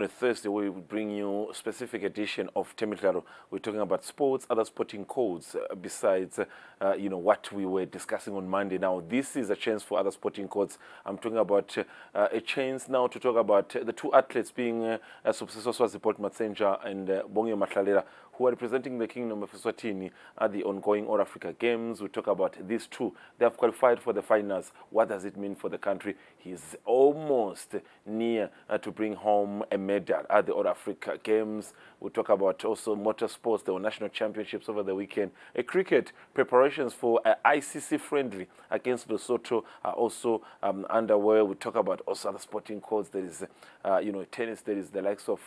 On a Thursday, we will bring you a specific edition of Temidlalo. We're talking about sports, other sporting codes, besides, what we were discussing on Monday. Now, this is a chance for other sporting codes. I'm talking about a chance now to talk about the two athletes being Subsiso Swaziport Matsenja and Bongio Matlalera, who are representing the Kingdom of Eswatini at the ongoing All Africa Games. We talk about these two. They have qualified for the finals. What does it mean for the country? He's almost near to bring home a medal at the All Africa Games. We talk about also motorsports, the national championships over the weekend. Cricket preparations for ICC friendly against Lesotho are also underway. We talk about also other sporting codes. There is, tennis. There is the likes of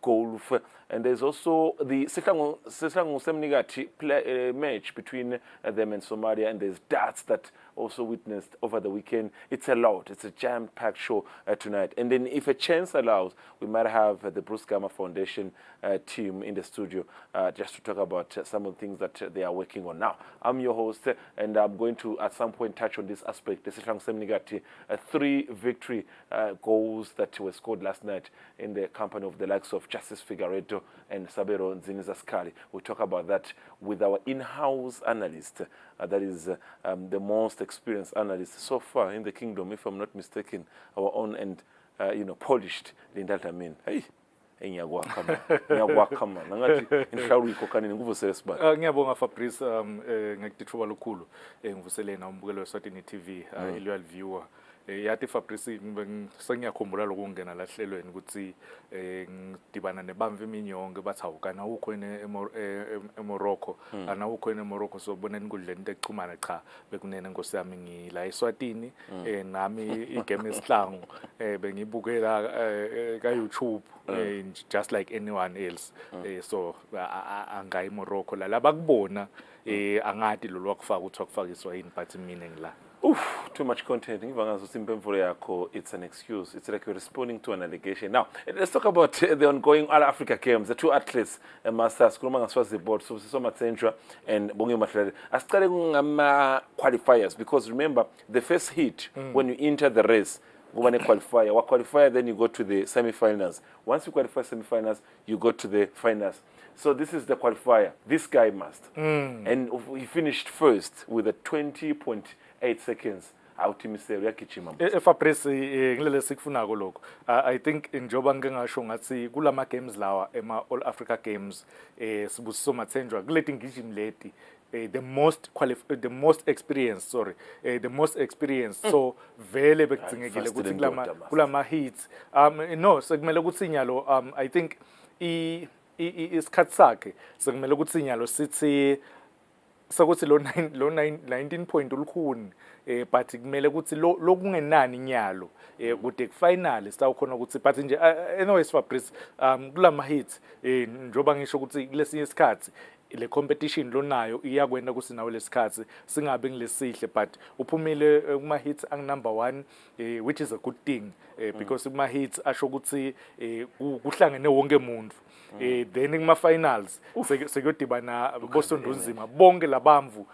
golf, and there's also the Sihlangu Semnigati match between them and Somalia, and there's darts that also witnessed over the weekend. It's a lot. It's a jam-packed show tonight. And then if a chance allows, we might have the Bruce Gamma Foundation team in the studio just to talk about some of the things that they are working on. Now, I'm your host, and I'm going to at some point touch on this aspect. The Sihlangu Semnigati 3 victory goals that were scored last night in the company of the likes of Justice Figueiredo and Sabero Nzinizaskali. We'll talk about that with our in-house analyst. That is the most experienced analyst so far in the kingdom, if I'm not mistaken, our own and polished Linda Tamin. Hey, ngiyabonga Fabrice ngikuthuba lokhulu ngivuselena umbukelo weSwatini TV loyal viewer yathi Fabrice sengiyakhumbula lokungena lahlelweni ukuthi ngidibana nebamva iminyonge bathi awukana ukho eMorocco ana ukho eMorocco sobona inkundleni ekuxhumana cha bekunene Nkosi yami ngila eSwatini nami igame esihlangu bengibukela ka YouTube just like anyone else so angayi Morocco la bakubona angadi lo lwakufaka ukuthi wakufakiswa yini but mina ngila. Too much content. It's an excuse. It's like you're responding to an allegation. Now, let's talk about the ongoing All Africa Games. The two athletes, Masters, Kurumanga Swaziport, Subsiso Matsenja, and Bongio Matlalera, are starting qualifiers because remember, the first hit, when you enter the race, qualifier, then you go to the semi-finals. Once you qualify semi-finals, you go to the finals. So this is the qualifier. This guy must. And he finished first with a 20.8 seconds. Fabrice ngilele sikufunako lokho I think njoba ngingasho ngathi kulama games lawa ema All Africa Games Sibusiso Matsenjwa kuleti ngijim leti the most experienced so vele bekudzingekile ukuthi kulama hits no sekumele ukuthi nyalo I think isikhathi sakhe sekumele ukuthi nyalo sithi sokuthi lo 19 point ulukhuni but kumele ukuthi lokungenani nyalo kude kufinal sitawukhona ukuthi but nje anyways Fabrice kulama hits njoba ngisho ukuthi kulesinye isikhathi le competition lonayo iyakwenda kusinawo lesikhathi singabe ngilesihle but uphumile kuma hits ang number 1 which is a good thing because kuma hits asho ukuthi kuhlangene wonke umuntu then kuma finals sekuyodibana bosondonzima bonke labamvu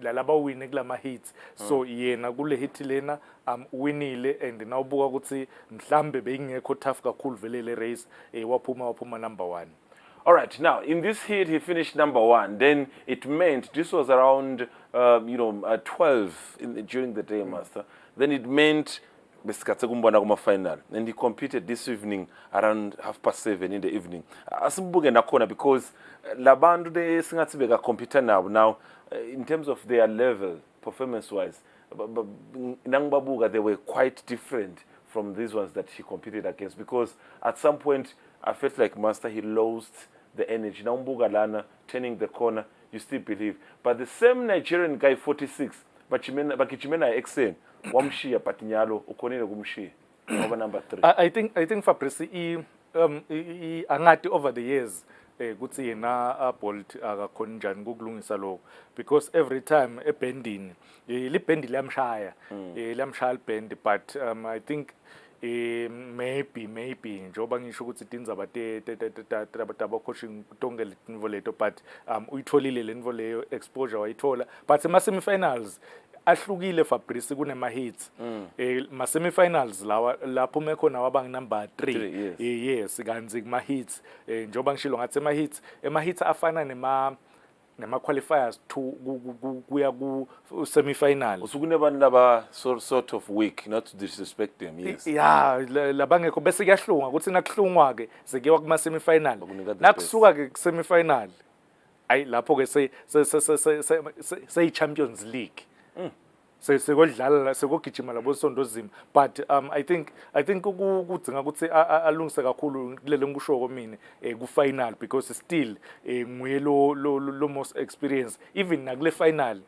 labawine kulama hits so yena kule hit lena winile and nawubuka ukuthi mhlambe beyingekho tough kakhulu vele le race waphuma number 1. All right, now, in this heat, he finished number 1. Then it meant, this was around, 12 during the day, Master. Then it meant, final. And he competed this evening around 7:30 in the evening. Asimbuge nakona because labandu de singatsibeka computer now, in terms of their level, performance-wise, Nangbabuga, they were quite different from these ones that he competed against because at some point, I felt like Master, he lost the energy. Now Mbugalana turning the corner, you still believe. But the same Nigerian guy, 46, but Chimena XN, Wamshia Patinyalo, Ukonile Gumshi, over number 3. I think Fabrice angati over the years kuthi yena bolt akakhonjani ngokulungisa lokho because every time ebendini libhendi liyamshaya libhendi but I think maybe njoba ngisho ukuthi tindzaba taba coaching tonke letinvo leto but uyitholile le nvo leyo exposure wayithola but ema semifinals ahlukile Fabrice kunema hits ma semifinals lawa lapho mekhona wabang number 3 yes kanzi kuma hits njoba ngishilo ngathi ema hits afana nema qualifiers to kuya ku semifinal usukunebantu laba sort of weak, not to disrespect them. Yes, yeah labangekho bese kuyahlunga ukuthi nakuhlungwa ke sekuyiwa kuma semifinal nakusuka ke ku semifinal ayi lapho ke say Champions League sekodlala sekogijima labo sondo zima. But I think kudzinga ukuthi alungise kakhulu kulele ngikusho mina ku final because still nguye lo most experience even nakule final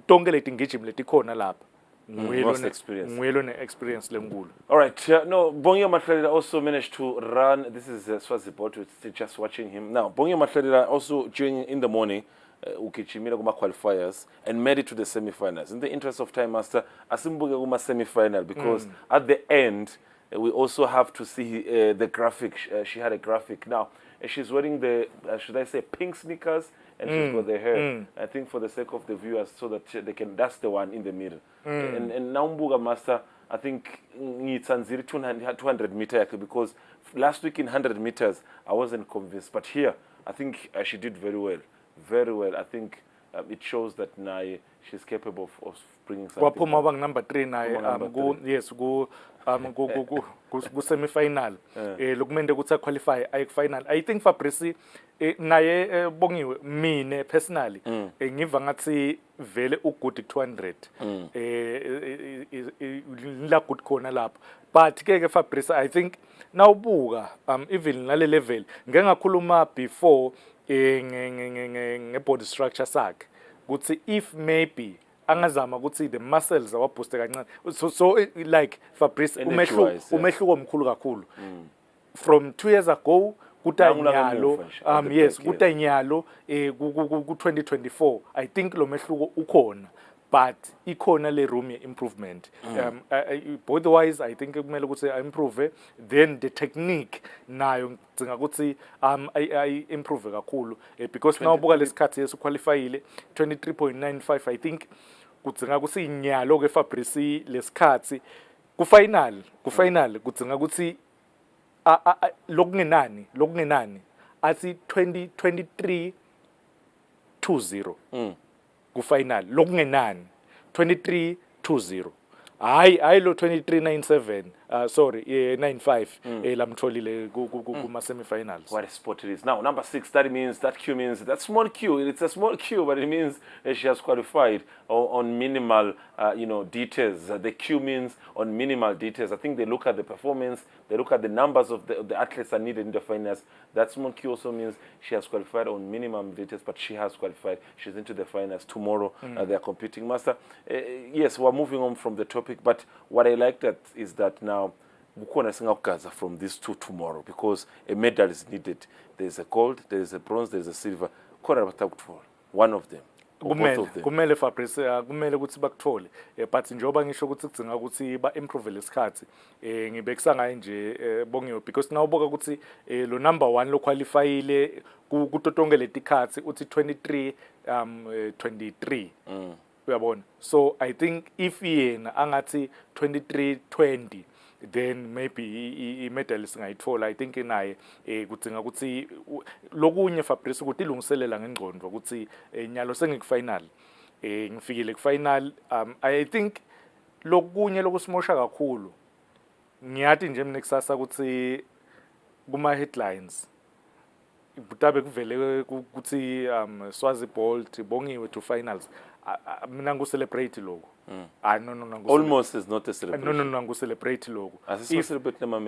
tonke leti ngijima letikhona lapha nguye lo ne experience lenkulu. All right, no, Bongiwe Mahlelela also managed to run. This is Swazipot, we're just watching him now. Bongiwe Mahlelela also during in the morning ukijimile kuma qualifiers and made it to the semi-finals. In the interest of time, Master, asimbuke kuma semi-final because at the end we also have to see the graphic. She had a graphic. Now she's wearing the should I say pink sneakers and she's got the hair. I think for the sake of the viewers so that they can, that's the one in the middle. And now Mbuga Master, I think it's 200 meter because last week in 100 meters I wasn't convinced, but here I think she did very well. Very well. I think it shows that Nai she's capable of bringing something. Waphuma bang number 3 naye yes go semi-final lokumende ukuthi qualify ay final. I think Fabrice naye Bongiwe mine personally ngiva ngathi vele ugood 200 la good khona lapha, but ke Fabrice I think nawubuka even nale level ngeke ngakhuluma before nge-body structure sakhe ukuthi if maybe angazama ukuthi the muscles awabooste kancane so like Fabrice umehluko omkhulu kakhulu from 2 years ago kutanyalo yes kutanyalo ku 2024 I think lo mehluko ukhona, but ikhona le room improvement. Both wise I think kumele ukuthi improve, then the technique nayo ngicanga ukuthi I improve kakhulu because now buka lesikhathi esiqualifyile 23.95 I think kudzinga ukuthi inyalo ke Fabrice lesikhathi ku final kudzinga ukuthi lokungenani athi 23.20 ku final lokungenani 23.20 hayi lo 23.97 sorry 95 lamtholile kuma semi-finals. What a sport it is. Now number 6, that means that small Q, it's a small Q, but it means she has qualified on minimal details. The Q means on minimal details. I think they look at the performance, they look at the numbers of the athletes that needed in the finals. That small Q also means she has qualified on minimum details, but she has qualified. She's into the finals tomorrow. They are competing. Master, yes, we're moving on from the topic, but what I like that is that now from these two tomorrow because a medal is needed. There's a gold, there's a bronze, there's a silver. One of them. Kumele Fabrice kumele ukuthi bakuthole but njoba ngisho ukuthi kudzinga ukuthi ba improve lesikhathi ngibekisa ngaye nje Bongiwe because nawuboka ukuthi lo number 1 lo qualifyile kutotonke letikhathi uthi 23 uyabona. So I think if yena angathi 23.20 then maybe i-medal singayithola. I think naye kudzinga ukuthi lokunye Fabrice ukuthi ilungiselela ngengqondo ukuthi nyalo sengikufinal ngifikile kufinal. I think lokunye lokusimosha kakhulu ngiyathi nje mina kusasa ukuthi kuma headlines butabe kuvele ukuthi Swazibolt Bongiwe to finals. Mina ngu-celebrate logo. No. Almost is not a celebration. No, ngu-celebrate logo.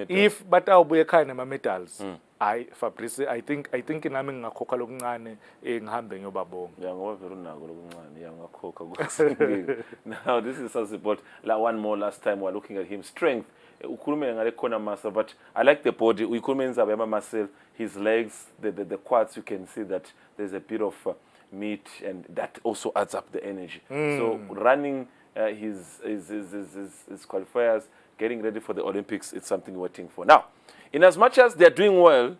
If but awubuye ekhaya nema-medals. Fabrice, I think nami ngingakhokha lokuncane ngihambe ngiyobabonga. Yeah, ngoba vele unako lokuncane. Yeah, ngiyakhokha. Now this is Swazibolt. One more last time we're looking at him. Strength. Ukhulume ngale khona muscle, but I like the body. Ukhulume nzaba yama muscle, his legs, the quads, you can see that there's a bit of meat, and that also adds up the energy. So running his qualifiers, getting ready for the Olympics, it's something we're waiting for. Now, in as much as they're doing well,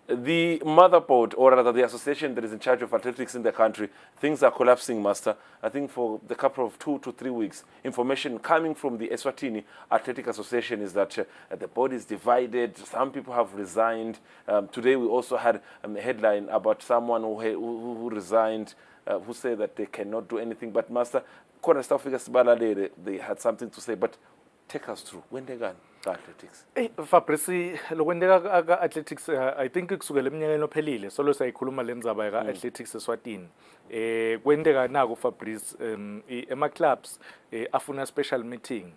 The motherboard, or rather the association that is in charge of athletics in the country, things are collapsing, Master. I think for the couple of 2 to 3 weeks, information coming from the Eswatini Athletic Association is that the body is divided. Some people have resigned. Today we also had a headline about someone who resigned, who said that they cannot do anything. But Master, they had something to say. But take us through. When they got athletics? Fabrice, lokwendeka athletics I think kusukela eminyakeni ophelile solo sayikhuluma lenzaba ka athletics eSwatini. Kwendeka nako Fabrice ema clubs afuna special meeting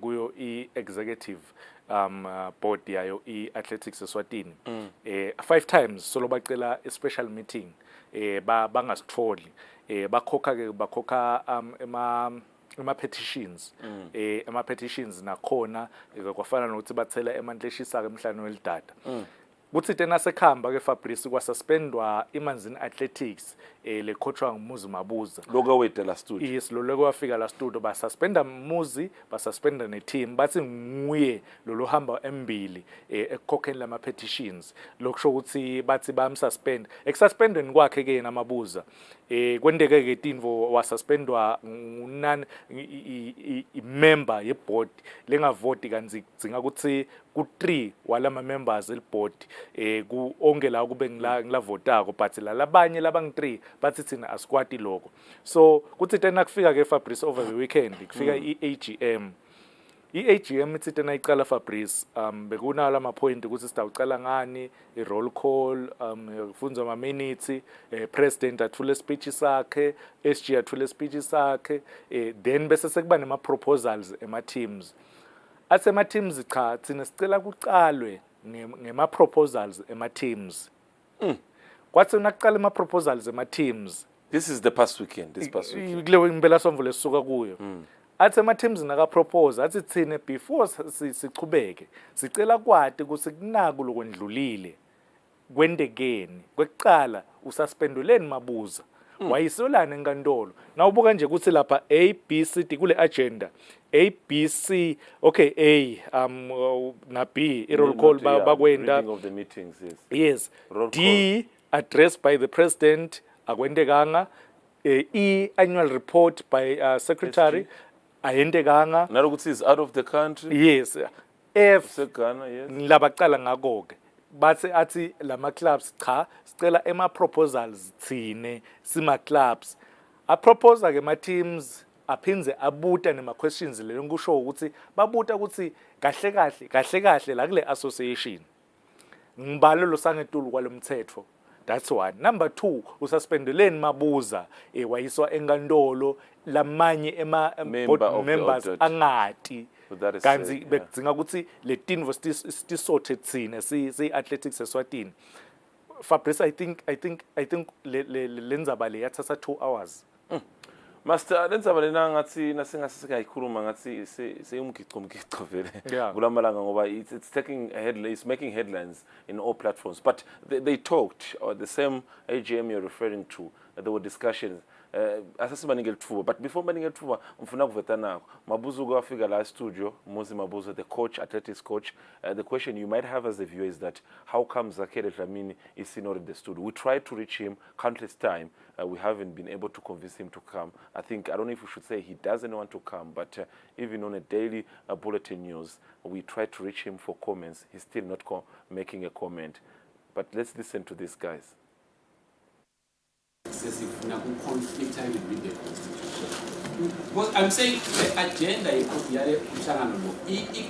kuyo i-executive board yayo i-athletics eSwatini. 5 times solo bacela i-special meeting bangasitholi. Bakhokha ama-petitions ama-petitions nakhona kwafana nokuthi bathela emanhleshisa-ke emhlane welidada kuthi tena sekhamba ke Fabrice kwasuspendwa iManzini Athletics le coachwa nguMuzi Mabuza loka wethu la studio. Yes, lo wafika la studio basuspenda Muzi basuspenda neteam bathi nguye lo hamba embili ekukhokheni lama petitions lokusho ukuthi bathi bamsuspend eksuspendeni kwakhe ke namabuza kwendeke ke Tinvo wasuspendwa ngunani imember yeboard lengavoti kanzi dzinga ukuthi ku3 walama members elboard ku onke la kube ngilavotako but labanye labang3 bathi thina asikwati lokho so kuthi tena kufika ke Fabrice over the weekend kufika iAGM ithi tena iqala Fabrice bekunala ama point ukuthi sitawucala ngani iroll call kufunzwa ama minutes president athule speech sakhe SG athule speech sakhe then bese sekuba nema proposals ema teams asema teams cha thina sicela kuqalwe ngema proposals ema teams kwathi nakuqala ama proposals ema teams. This is the past weekend. Kulewe ngibela somvulo esisuka kuyo athi ama teams naka propose athi thina before sichubeke sicela kwati ukuthi kunaku lokwendlulile kwendekeni kwekuqala ususpenduleni Mabuza wayisolana enkantolo nawubuka nje ukuthi lapha A B C D kule agenda A B C okay A na B roll call bakwenda of the meetings. Yes D addressed by the president akwendekanga E annual report by secretary ayendekanga narokuthi is out of the country. Yes F Segana, yes labaqala ngakoke bathi athi lama clubs cha sicela ema proposals thine sima clubs a proposer ke ma teams aphinze abuta nema questions le ngisho ukuthi babuta ukuthi kahle la kule association ngibalo lo sangetulu kwalomthetho. That's one. Number 2, ususpendeleni Mabuza wayiswa enkantolo lamanye members angati kanzi bedzinga ukuthi le Tinvo stisothe thina si athletics eSwatini. Fabrice I think lenzaba le yathatha 2 hours. Master lenzaba lena ngathi nasengayikhuluma ngathi seyumgico vele kulamalanga ngoba it's making headlines in all platforms, but they talked, or the same AGM you're referring to, there were discussions asasibaningela ithuba, but before baningela ithuba mfuna kuveta nako Mabuza kwafika la studio Muzi Mabuza, the coach, athletics coach. The question you might have as a viewer is that how come Zakele Dlamini is not in the studio? We tried to reach him countless time. We haven't been able to convince him to come. I don't know if we should say he doesn't want to come, but even on a daily bulletin news, we tried to reach him for comments. He's still not making a comment. But let's listen to these guys. Excessive conflict with the constitution. Because I'm saying the agenda is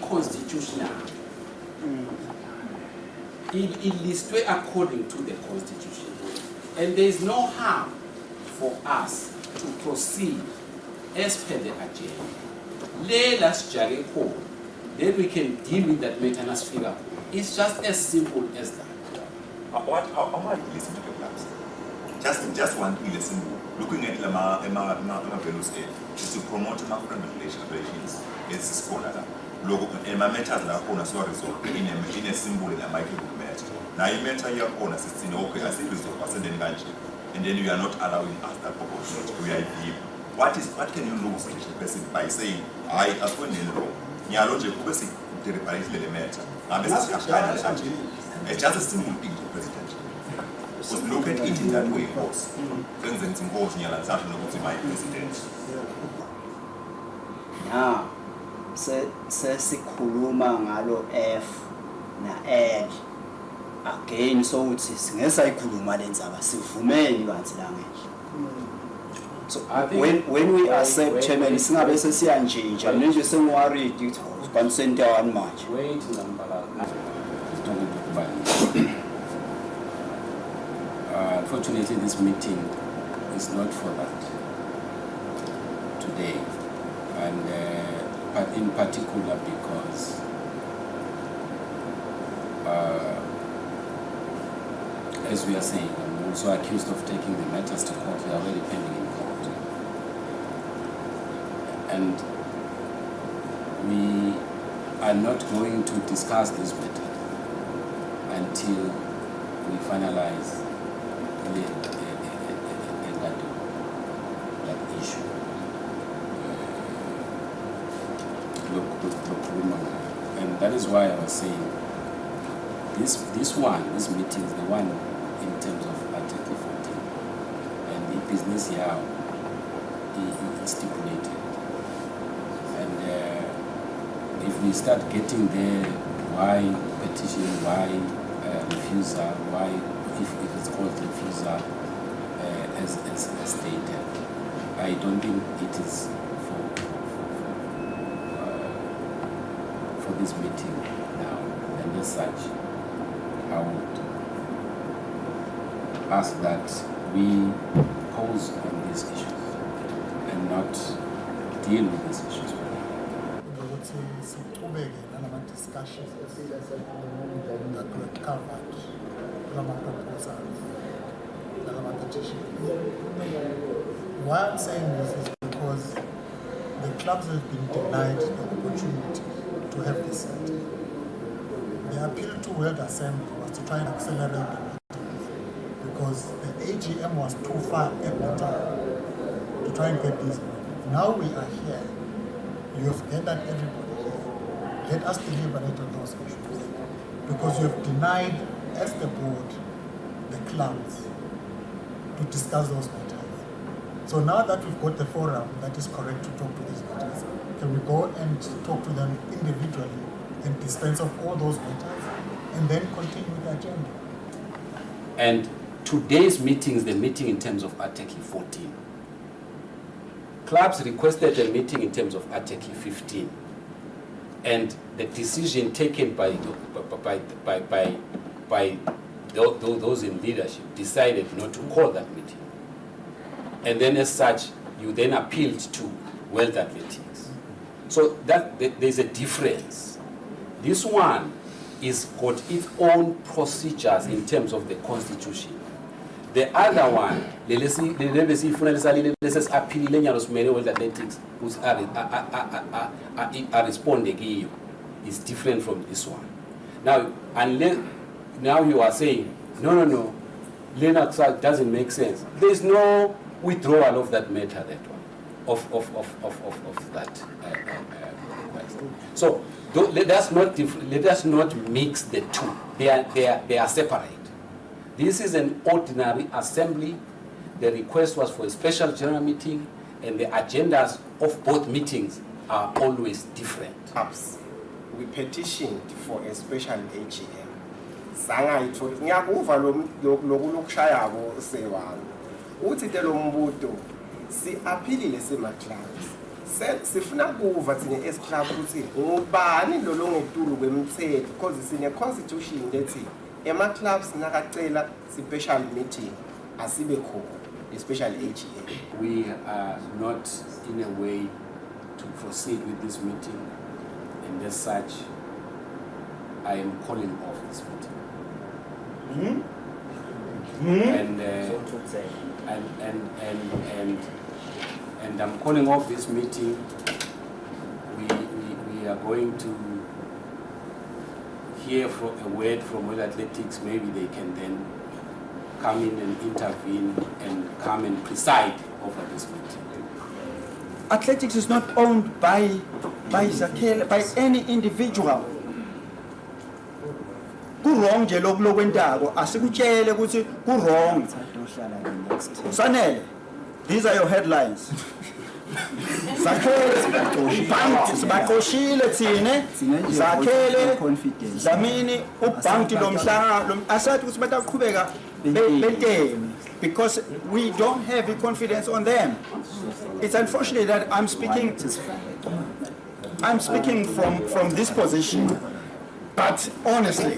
constitutional. It lists according to the constitution. And there is no harm for us to proceed as per the agenda. Let us judge code. Then we can deal with that maintenance figure. It's just as simple as that. How much you listen to the clubs? Just one thing listen. Looking at Emma Bello State is to promote friendly relations. It's a scholar. Logo Emma matters la kona so result in a symbol in a micro match. Now you mention your corner sitting okay as a result of sending and then you are not allowing us that proportion. We are deep. What can you lose by saying I as well in law? Nyaloje kubesi to repair the matter. It's just a simple thing to president. Because look at it in that way, boss. Things in boss, you know, something about my president. Now, sesikhuluma ngalo F na L again, so uthi singesayikhuluma lenzaba sivumeni banzi la ngisho. So when we accept chairman singabe sesiyanjinja nje sengiworried ukuthi consent one manje. Wait, Nambala. Unfortunately, this meeting is not for that today, and in particular because as we are saying, I'm also accused of taking the matters to court. They are already pending in court, and we are not going to discuss this matter until we finalize that issue. And that is why I was saying this meeting is the one in terms of Article 14 and the business here is stipulated. And if we start getting there, why petition, why refusal, why if it's called refusal as stated, I don't think it is for this meeting now, and as such I would ask that we pause on these issues and not deal with these issues. Discussions that were covered proposals, why I'm saying this is because the clubs have been denied the opportunity to have this meeting. The appeal to World Assembly was to try and accelerate the meetings because the AGM was too far at the time to try and get these meetings. Now we are here. You have gathered everybody. Let us deliberate on those issues because you have denied, as the board, the clubs to discuss those matters. So now that we've got the forum that is correct to talk to these matters, can we go and talk to them individually and dispense of all those matters and then continue the agenda? And today's meeting is the meeting in terms of Article 14. Clubs requested a meeting in terms of Article 15. And the decision taken by those in leadership decided not to call that meeting. And then as such, you then appealed to World Athletics. So that there's a difference. This one is got its own procedures in terms of the constitution. The other one, World Athletics, who's are responding, is different from this one. Now, unless now you are saying, no, Lennox doesn't make sense. There is no withdrawal of that matter, that one, of that request. So let us not mix the two. They are separate. This is an ordinary assembly. The request was for a special general meeting, and the agendas of both meetings are always different. Perhaps we petitioned for a special AGM. Sangayithola ngiyakuva lokushayabo sewami. Uthi lo mbuto si aphilile sema clubs. Sifuna kuva thina as club ukuthi ngubani lo longetulu kwemthetho because sine constitution lethi ema clubs nakacela special meeting asibe khona a special AGM. We are not in a way to proceed with this meeting, and as such I am calling off this meeting. And I'm calling off this meeting. We are going to hear from a word from World Athletics. Maybe they can then come in and intervene and come and preside over this meeting. Athletics is not owned by Zakele, by any individual. ku-wrong nje lokwentako asikutshele ukuthi ku-wrong sanele these are your headlines zakhele sibaxoshile thine zakhele Dlamini ubhanti lomhlangano asathi ukuthi bataqhubeka beteme because we don't have confidence on them. It's unfortunate that I'm speaking from this position, but honestly,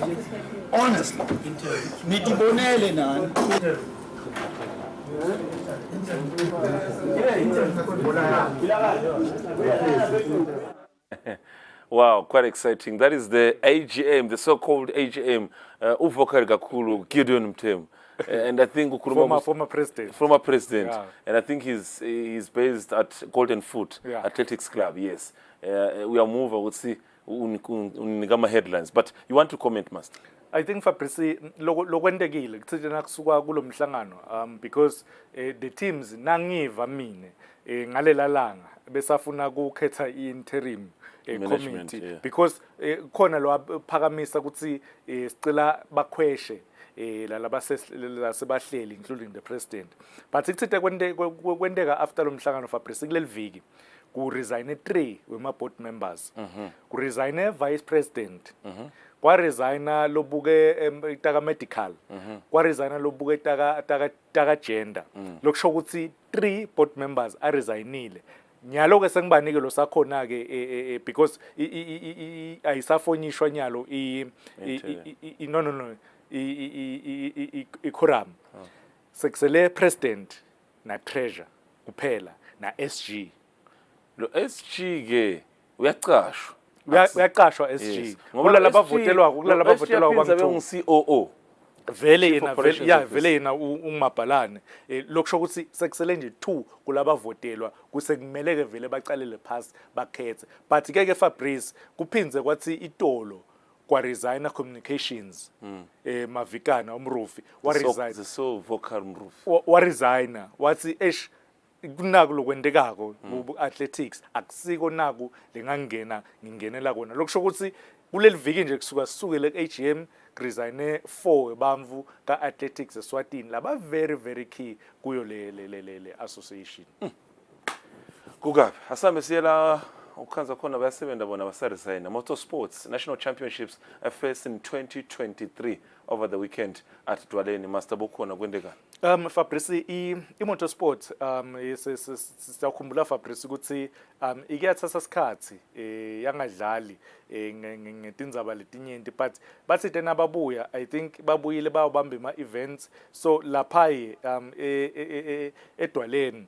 nitibonele nani. Wow, quite exciting. That is the AGM, the so-called AGM, Uvokar Gakulu, Gideon Mtem. And I think former president. Former president. Yeah. And I think he's based at Golden Foot Athletics Club, yes. We are moving, we'll see, unigama headlines. But you want to comment, Master? I think Fabrice lokwendekile kuthina kusuka kulomhlangano because the teams nangiva mine ngalela langa besafuna ukukhetha interim committee because khona lo phakamisa ukuthi sicela bakhweshe lasebahleli including the president but kuthithe kwendeka after lo mhlangano Fabrice kuleli viki ku resign 3 wema board members ku resign vice president kwa resigna lobuke itaka medical kwa resigna lobuke itaka gender lokusho ukuthi 3 board members are resignile nyalo ke sengibanike lo sakhona ke because ayisafonyishwa nyalo no i quorum sekusele president na treasurer kuphela na SG lo SG ke uyaqashwa uyaqashwa SG kulala bavotelwa bangithu COO vele yena ungumabhalane lokusho ukuthi sekusele nje 2 kulabavotelwa kusekumele ke vele baqalele phasi bakhethe but ke Fabrice kuphinze kwathi itolo kwa resigner communications Mavikana umrufi wa resign so vocal umrufi wa resigner wathi kunaku lokwendekako ku athletics akusiko naku lengangena ngingenela kona lokusho ukuthi kuleli viki nje kusuka sisukele ku-AGM resign 4 bamvu ka athletics Eswatini laba very key kuyo le association kukapi asambe siyela ukhanza khona bayasebenza bona basaresign motorsports national championships first in 2023 over the weekend at Dwaleni Master Bokhona kwendeka Fabrice motorsport sisakhumbula Fabrice ukuthi ikuyathatha isikhathi yangadlali ngetindzaba letinyenti but bathi tena babuya I think babuyile bayobamba ama events so lapha eDwaleni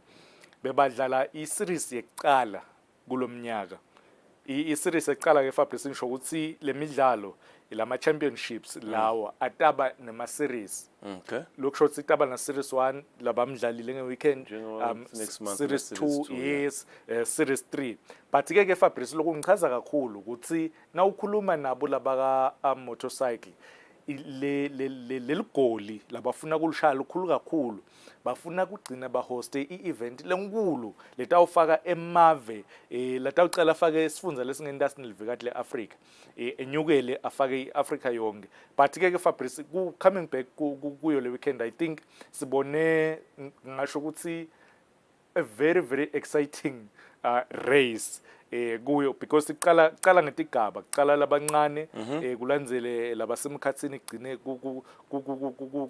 bebadlala iseries yekuqala kulomnyaka iseries yekuqala ke Fabrice ngisho ukuthi lemidlalo lama championships lawo ataba nema series okay lokusho ukuthi ataba na series 1 labamdlalile ngeweekend next month series 2 yes series 3 but ke Fabrice lokungichaza kakhulu ukuthi na ukhuluma nabo labaka motorcycle leligoli labafuna kulishaya lukhulu kakhulu bafuna kugcina bahoste i-event lenkulu letawufaka emave latawucela afake isifundza lesingentasini livikathi le-Africa enyukele afake i-Africa yonke but ke Fabrice coming back kuyo le weekend I think sibone ngisho ukuthi a very exciting race kuyo because iqala ngetigaba kuqala labancane kulandzele labasemkhatsini igcine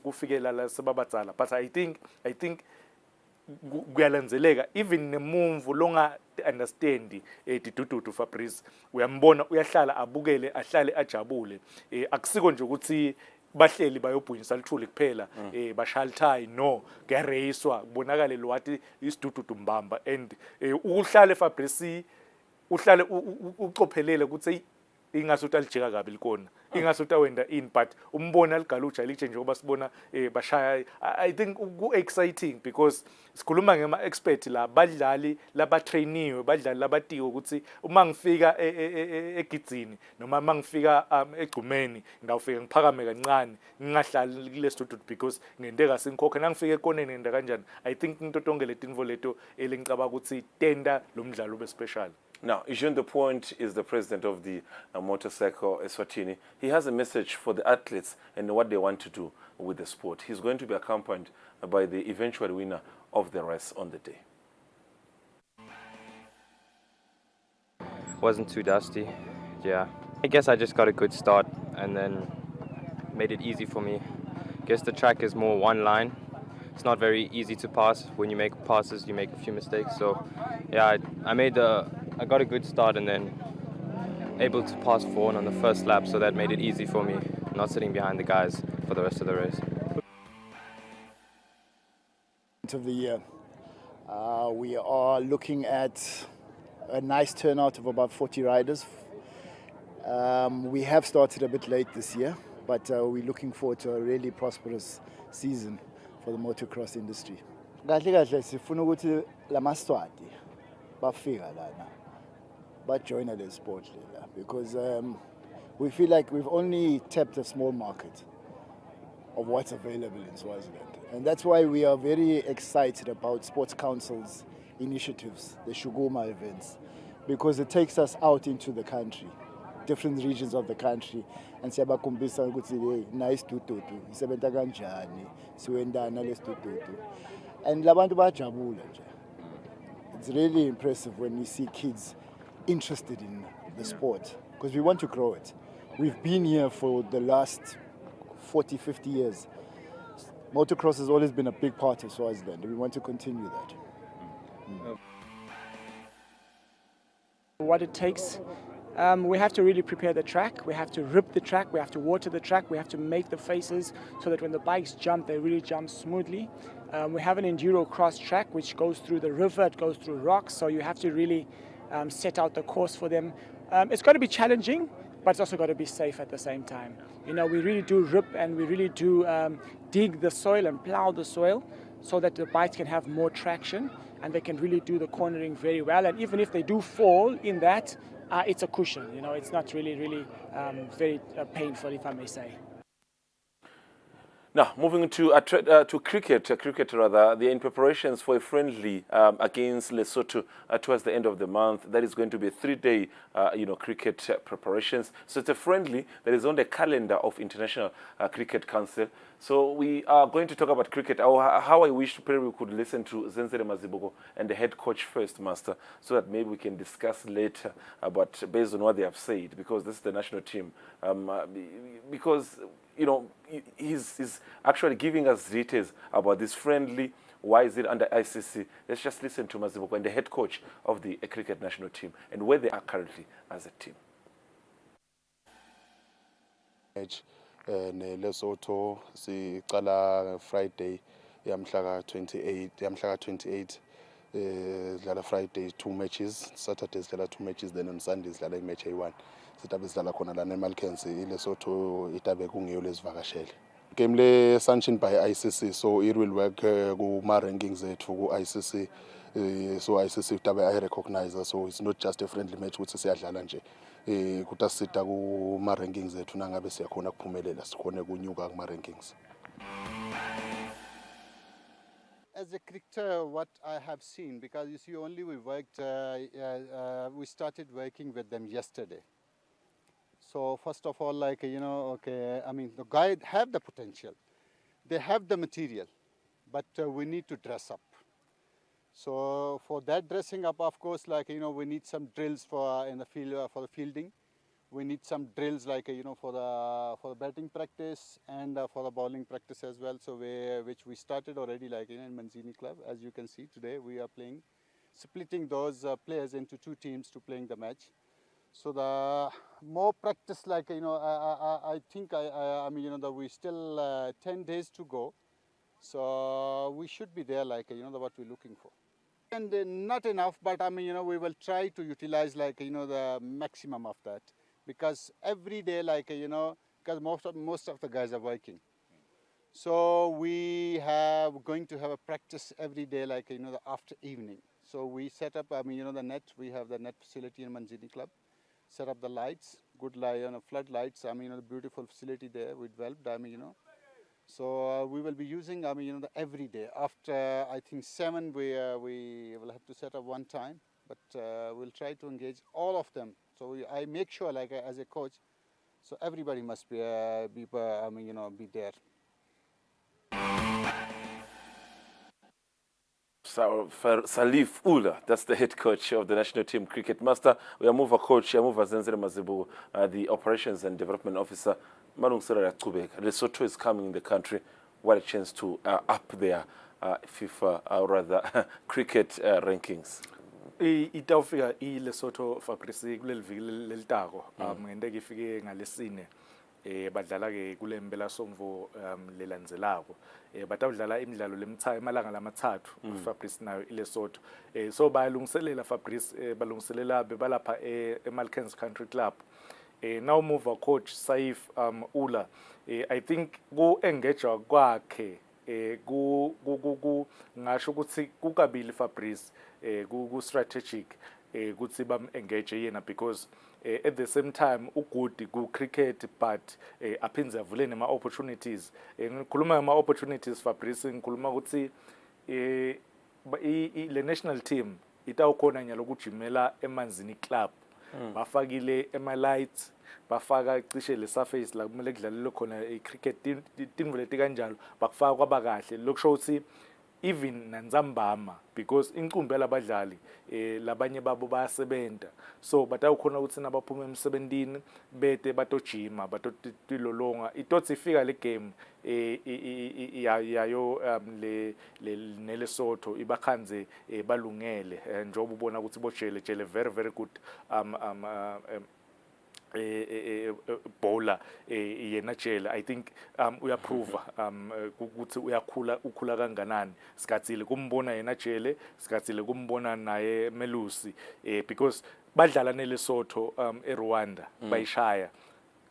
kufikela la sebabadzala but I think kuyalandzeleka even nemumvu longa understand didududu Fabrice uyambona uyahlala abukele ahlale ajabule akusiko nje ukuthi bahleli bayobhunyisa lithuli kuphela bashalthayi no kuyareyiswa kubonakala lo wathi isidududu mbamba and ukuhlale Fabrice uhlale ucophelele ukuthi ingasuthi alijika kabi likona ingasuthi awenda in but umbona ligaluja liche nje ngoba sibona bashaya I think ku exciting because sikhuluma ngema expert la badlali laba trainiwe badlali labatiwe ukuthi uma ngifika egidzini noma mangifika egcumeni ngawufika ngiphakame kancane ngingahlali kule studio because ngendeka singikhokha nangifika ekoneni ngenda kanjani I think into tonke letinvo leto elengicaba ukuthi tenda lo mdlalo ube special Now, Eugene De Point is the president of the motorcycle Eswatini. He has a message for the athletes and what they want to do with the sport. He's going to be accompanied by the eventual winner of the race on the day. Wasn't too dusty, yeah. I guess I just got a good start and then made it easy for me. I guess the track is more one line. It's not very easy to pass. When you make passes, you make a few mistakes. So, yeah, I got a good start and then able to pass forward on the first lap, so that made it easy for me, not sitting behind the guys for the rest of the race. Of the year, we are looking at a nice turnout of about 40 riders. We have started a bit late this year, but we're looking forward to a really prosperous season for the motocross industry. Kahle kahle sifuna ukuthi lamaswati bafika lana bajoina le sport lela, because we feel like we've only tapped a small market of what's available in Swaziland, and that's why we are very excited about Sports Council's initiatives, the Shuguma events, because it takes us out into the country, different regions of the country, and siyabakumbisa ukuthi hey nice tututu isebenta kanjani siwendana lesitututu, and labantu bajabula nje. It's really impressive when we see kids interested in the sport, because we want to grow it. We've been here for the last 40, 50 years. Motocross has always been a big part of Swaziland, and we want to continue that. What it takes, we have to really prepare the track, we have to rip the track, we have to water the track, we have to make the faces so that when the bikes jump, they really jump smoothly. We have an enduro cross track which goes through the river, it goes through rocks, so you have to really set out the course for them. It's got to be challenging, but it's also got to be safe at the same time. You know, we really do rip and we really do dig the soil and plow the soil so that the bikes can have more traction and they can really do the cornering very well. And even if they do fall in that, it's a cushion. You know, it's not really very painful, if I may say. Now, moving to cricket, they're in preparations for a friendly against Lesotho towards the end of the month. That is going to be a 3-day, cricket preparations. So it's a friendly that is on the calendar of International Cricket Council. So we are going to talk about cricket. How I wish we could listen to Zenzele Mazibuko and the head coach first, Master, so that maybe we can discuss later about based on what they have said, because this is the national team. Because he's actually giving us details about this friendly. Why is it under ICC? Let's just listen to Mazibuko and the head coach of the cricket national team and where they are currently as a team. Lesotho siqala Friday yamhla ka28 dlala Friday 2 matches, Saturday dlala 2 matches, then on Sunday dlala imatch eyi1 sitabe sidlala khona la eMalkens iLesotho itabe kungiyo lesivakashele. Game le sanctioned by ICC, so it will work kuma rankings ethu ku ICC. So ICC itabe I recognize, so it's not just a friendly match ukuthi siyadlala nje. Kutasita kuma rankings ethu nangabe siyakhona kuphumelela sikhone kunyuka kuma rankings. As a cricketer, what I have seen, because you see, only we started working with them yesterday. So first of all, the guys have the potential, they have the material, but we need to dress up. So for that dressing up, of course, we need some drills in the field for the fielding. We need some drills for the batting practice and for the bowling practice as well. So which we started already in Manzini Club. As you can see today, we are splitting those players into 2 teams to playing the match. So the more practice, I think we still 10 days to go. So we should be there, what we're looking for. And not enough, but we will try to utilize the maximum of that, because every day because most of the guys are working. So we have going to have a practice every day, the after evening. So we set up the net. We have the net facility in Manzini Club. Set up the lights, good flood lights. The beautiful facility there. We developed. So we will be using every day. After I think 7, we will have to set up one time but we'll try to engage all of them. So I make sure, like as a coach, so everybody must be be there. Salif Ula, that's the head coach of the national team cricket. Master, we are moving coach, we are moving Zenzere Mazibu, the operations and development officer. Malung Sera Kubek. Lesotho is coming in the country. What a chance to up their FIFA, or rather cricket rankings. Itawufika iLesotho Fabrice kuleli viki lelitako ngenteke ifike ngalesine badlala ke kule mpelasomvo lelandzelako batawudlala imidlalo lemthathu emalanga lamathathu Fabrice nayo iLesotho so bayalungiselela Fabrice balungiselela bebalapha eMalkens Country Club now move coach Saif Ula I think ku engage kwakhe ngasho ukuthi kukabili Fabrice ku strategic ukuthi bam engage yena because at the same time ugood ku cricket but aphinze avule nema opportunities ngikhuluma ama opportunities Fabrice ngikhuluma ukuthi le national team itawukhona nyalo kujimela emanzini club bafakile ema lights bafaka cishe le surface la kumele kudlalele khona icricket tinvuleti kanjalo bakufaka kwabakahle lokusho ukuthi even nanzambama because incumbi yalabadlali labanye babo bayasebenta so batawukhona ukuthi nabaphuma emsebentini bete batojima batotilolonga itotsi ifika le game yayo le Lesotho ibakhanze balungele njengoba ubona ukuthi bojele very good bowler yena Jele I think uyaprove ukuthi ukhula kanganani sikathile kumbona yena Jele sikathile kumbona naye Melusi because badlala neLesotho eRwanda bayishaya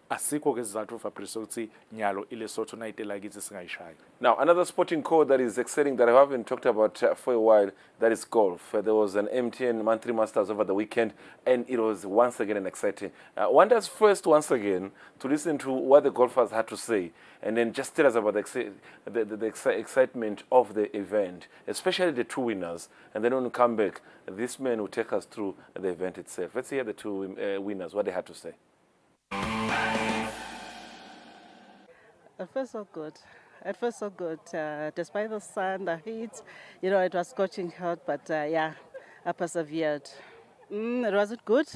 asikho ke sizathu Fabrice ukuthi nyalo iLesotho nayitela kithi singayishaya. Now another sporting code that is exciting that I haven't talked about for a while, that is golf. There was an MTN monthly Masters over the weekend and it was once again an exciting. One does first once again to listen to what the golfers had to say and then just tell us about the excitement of the event, especially the two winners, and then when we come back this man will take us through the event itself. Let's hear the two winners, what they had to say. At first so good. At first so good. Despite the sun, the heat, it was scorching hot, but yeah, I persevered. It wasn't good,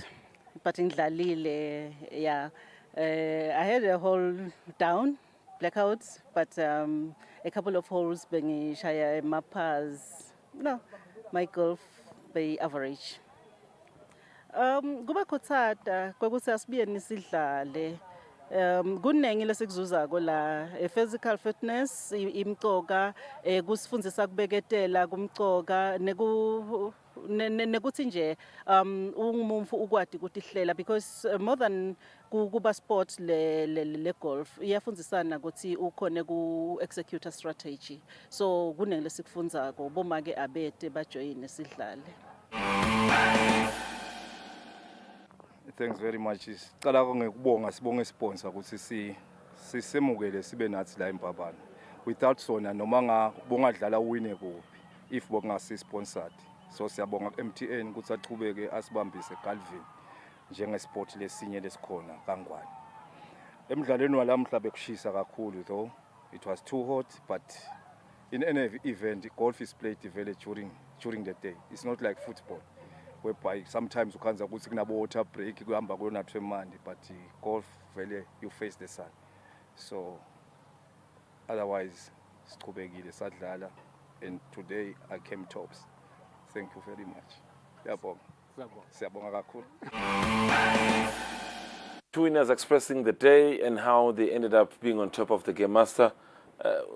but in Dlalile, yeah. I had a hole down, blackouts, but a couple of holes being shy, my pass, my golf by average. Kuba khothata kwakuthi asibiyeni sidlale kuningi lesikuzuzako la physical fitness imcoka kusifundisa kubeketela kumcoka nekuthi nje ungumumfu ukwadi ukuthi ihlela because more than kuba sport le golf iyafundisana ukuthi ukhone ku execute a strategy so kuningi lesikufunzako boma ke abete bajoyine sidlale. Thanks very much. Sicala ngekubonga sibonge sponsor ukuthi sisemukele sibe nathi la eMpabane. Without sona noma ngabongadlala wine kuphi if bongasi sponsored. So siyabonga MTN ukuthi aqhubeke asibambise Calvin njenge sport lesinye lesikhona kangwane. Emidlalweni walamhla bekushisa kakhulu though it was too hot but in any event golf is played vele during the day. It's not like football. Whereby sometimes you can't kunabo water break kuhamba kuyonathwe mandi but golf vele you face the sun so otherwise siqhubekile sadlala and today I came tops. Thank you very much. Siyabonga kakhulu. Two winners expressing the day and how they ended up being on top of the Game Master.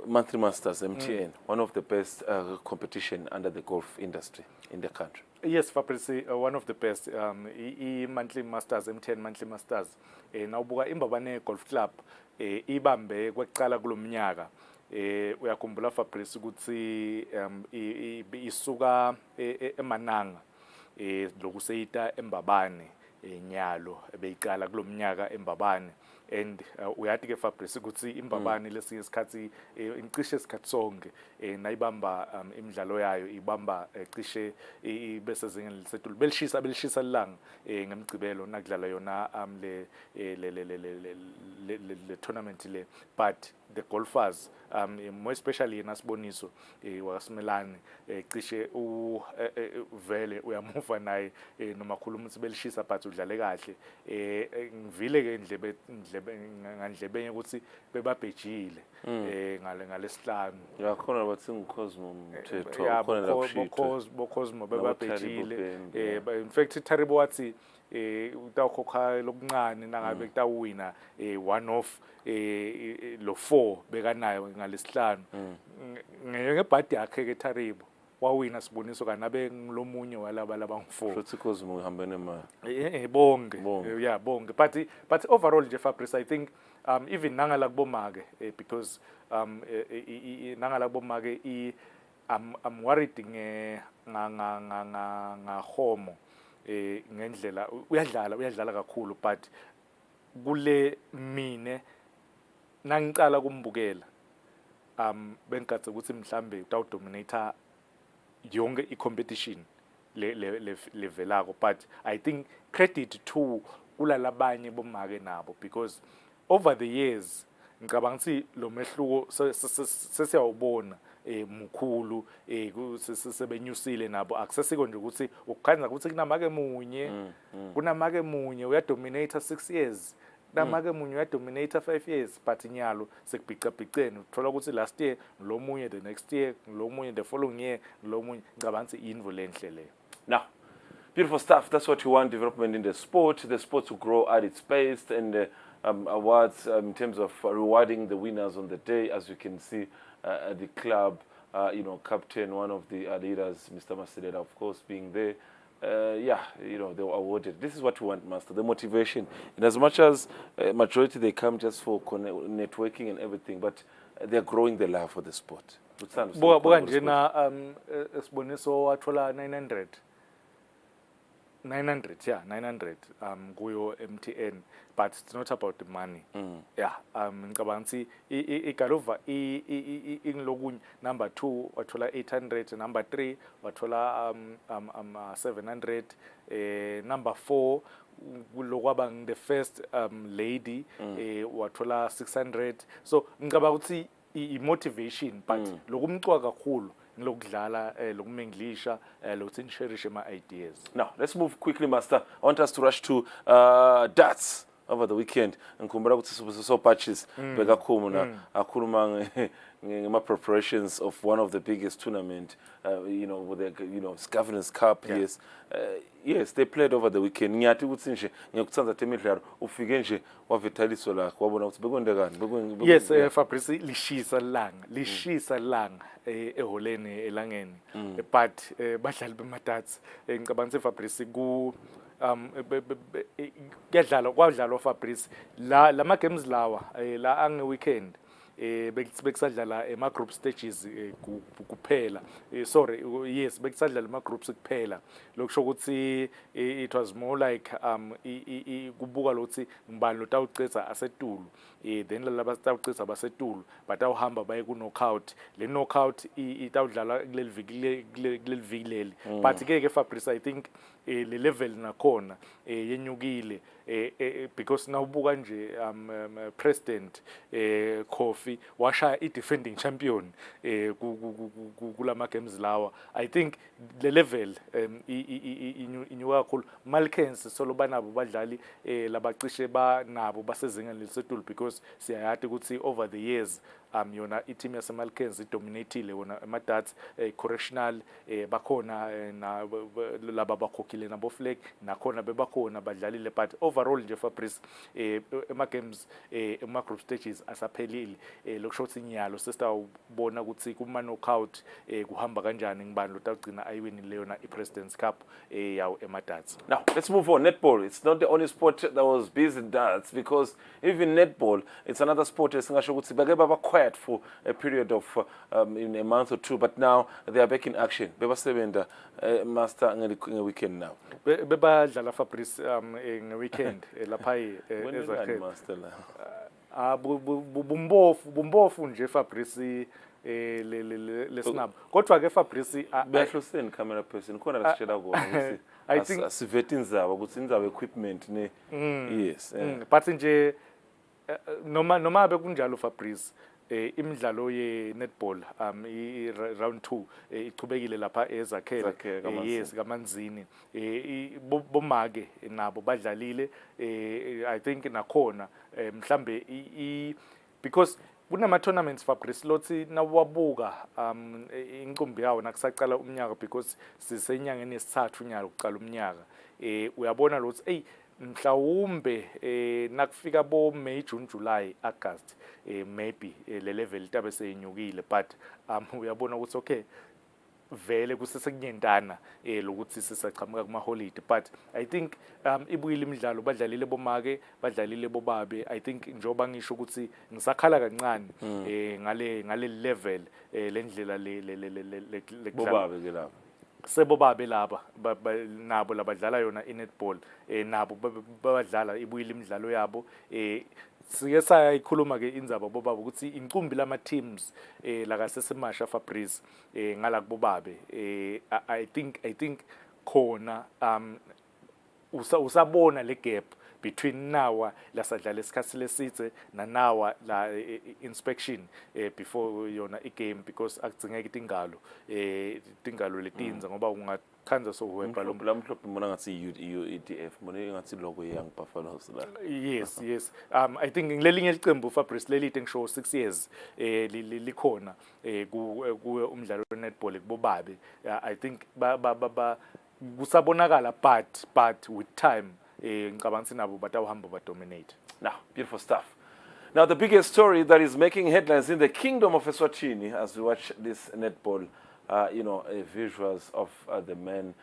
Monthly Masters, MTN, one of the best competition under the golf industry in the country. Yes, Fabrice, one of the best. Monthly Masters, MTN Monthly Masters. Nawubuka iMbabane Golf Club, ibambe kwekuqala kulomnyaka. Uyakhumbula Fabrice ukuthi isuka eMananga lokuseyita eMbabane nyalo ebeyiqala kulomnyaka eMbabane and uyathi ke Fabrice ukuthi imbabane lesinye isikhathi incishe isikhathi sonke nayibamba imidlalo yayo ibamba cishe bese zingeni lisetulu belishisa lilanga ngemgcibelo nakudlala yona le tournament le, but the golfers more especially yena Siboniso waSimelane cishe vele uyamuva naye noma khuluma ukuthi belishisa but udlale kahle ngivile ke ngandlebe ukuthi bebabhejile ngalesihlanu yakhona bathi ngicosmo mthetho khona la kushitwa bocosmo bebabhejile in fact Taribo wathi utawukhokha lokuncane nangabe kutawina one off lo 4 bekanayo ngalesihlanu ngebhadi yakhe ke Taribo wawina Siboniso kanabe ngilomunye walaba labangu4 futhi Cosmo uhambene naye bonke yeah bonke but overall nje Fabrice I think even nangala kubomake because nangala kubomake I'm worried ngahomo ngendlela uyadlala kakhulu but kule mine nangicala kumbukela bengathi ukuthi mhlambe utawudominator yonke icompetition levelako but I think credit to kulalabanye bomake nabo because over the years ngicabanga ukuthi lo mehluko sesiyawubona mukhulu sebenyusile nabo akusesiko nje ukuthi ukukhanza ukuthi kunamake munye uyadominator 6 years namake munye uyadominator 5 years but inyalo sekubhicabhicene uthola ukuthi last year lo munye the next year lo munye the following year lo munye ngicabanga ukuthi invo lenhle leyo. Now beautiful stuff. That's what you want, development in the sport to grow at its pace, and awards in terms of rewarding the winners on the day. As you can see, the club, captain, one of the leaders, Mr. Masidela, of course, being there. They were awarded. This is what we want, Master, the motivation. And as much as majority, they come just for networking and everything, but they're growing the love for the sport. Esboniso wathola 900 kuyo MTN, but it's not about the money. Ngicabanga ukuthi igalova ingilokunye number 2 wathola 800, number 3 wathola 700, number 4 lokwaba the first lady wathola 600. So ngicabanga ukuthi i-motivation but lokumcwa kakhulu ngilokudlala lokumenglisha lokuthi nisherishe ama-ideas. Now let's move quickly, Master. I want us to rush to darts over the weekend. Ngikhumbula ukuthi so patches bekakhulu na akhuluma ngema preparations of one of the biggest tournament with the Governors Cup. Yes, they played over the weekend. Ngiyathi ukuthi nje ngiyakuthanza Temidlalo ufike nje wavitaliswa la wabona ukuthi bekwende kani. Yes, Fabrice lishisa langa eholeni elangeni but badlali bemadarts ngicabanga ukuthi Fabrice ku kwadlalwa Fabrice lama games lawa la ange weekend bekusadlala ema group stages kuphela bekusadlala ema groups kuphela lokusho ukuthi it was more like kubuka lokuthi ngibani lotawucetha asetulu then laba tawucetha basetulu but awuhamba baye ku knockout le knockout itawudlala kuleli viki but ke Fabrice I think le level nakhona yenyukile because nawubuka nje president Kofi washa i-defending champion kulama games lawa. I think the level inyuka kakhulu. Malkens solo banabo badlali labacishe banabo basezingeni lisetulu because siyayathi ukuthi over the years yona i-team yasemalkens idominateile wona ema-darts correctional bakhona na laba bakhokhile nabo flag nakhona bebakhona badlalile but overall nje Fabrice ema-games ema-group stages asaphelile lokusho ukuthi inyalo sesitawubona ukuthi kuma-knockout kuhamba kanjani ngibani lotawugcina ayiwinile yona i-President's Cup yawo ema-darts. Now let's move on. Netball, it's not the only sport that was busy in darts because even netball, it's another sport esingasho ukuthi bake baba quiet for a period of in a month or two, but now they are back in action. Bebasebenda Master nge weekend now. Bebadlala Fabrice nge-weekend lapha Wenzani master la? bumbofu nje Fabrice lesinabo. Kodwa ke Fabrice Beyahloseni camera person khona la sitshela kona I ukuthi think asivete indzaba ukuthi indzaba equipment ne yes. But nje noma bekunjalo Fabrice imidlalo ye-netball round 2 ichubekile lapha ezakhele yes kaManzini bomake nabo badlalile I think nakhona mhlambe because kunama tournaments Fabrice lothi nawabuka incumbi yawo nakusaqala umnyaka because sisenyangeni yesithathu unyaka uqala umnyaka uyabona lothi hey mhlawumbe nakufika bo May June July August maybe le level tabe seyinyukile but uyabona ukuthi okay vele kusesekunyentana lokuthi sisaqhamuka kuma holiday but I think ibuyile imidlalo badlalile bomake badlalile bobabe I think njoba ngisho ukuthi ngisakhala kancane ngale level lendlela le bobabe ke lapha sebobabe laba nabo labadlala yona i-netball nabo babadlala ibuyile imidlalo yabo sike sayikhuluma ke indzaba bobaba ukuthi incumbi lama teams la kasesemasha Fabrice ngala kubobabe I think khona usabona le gap between nawa lasadlala isikhathi lesithe nanawa la inspection before yona igame because akudzingeka tingalo letinza ngoba ungakhanza sokuhweba lo mhlophe mbona ngathi UEDF mbona ngathi logo young Buffaloes la yes I think ngilelinye licembu Fabrice lelite ngisho 6 years likhona ku umdlalo we netball kubobabe I think kusabonakala but with time ngicabanga nabo batawuhamba badominate. Now, beautiful stuff. Now, the biggest story that is making headlines in the kingdom of Eswatini as we watch this netball, visuals of the men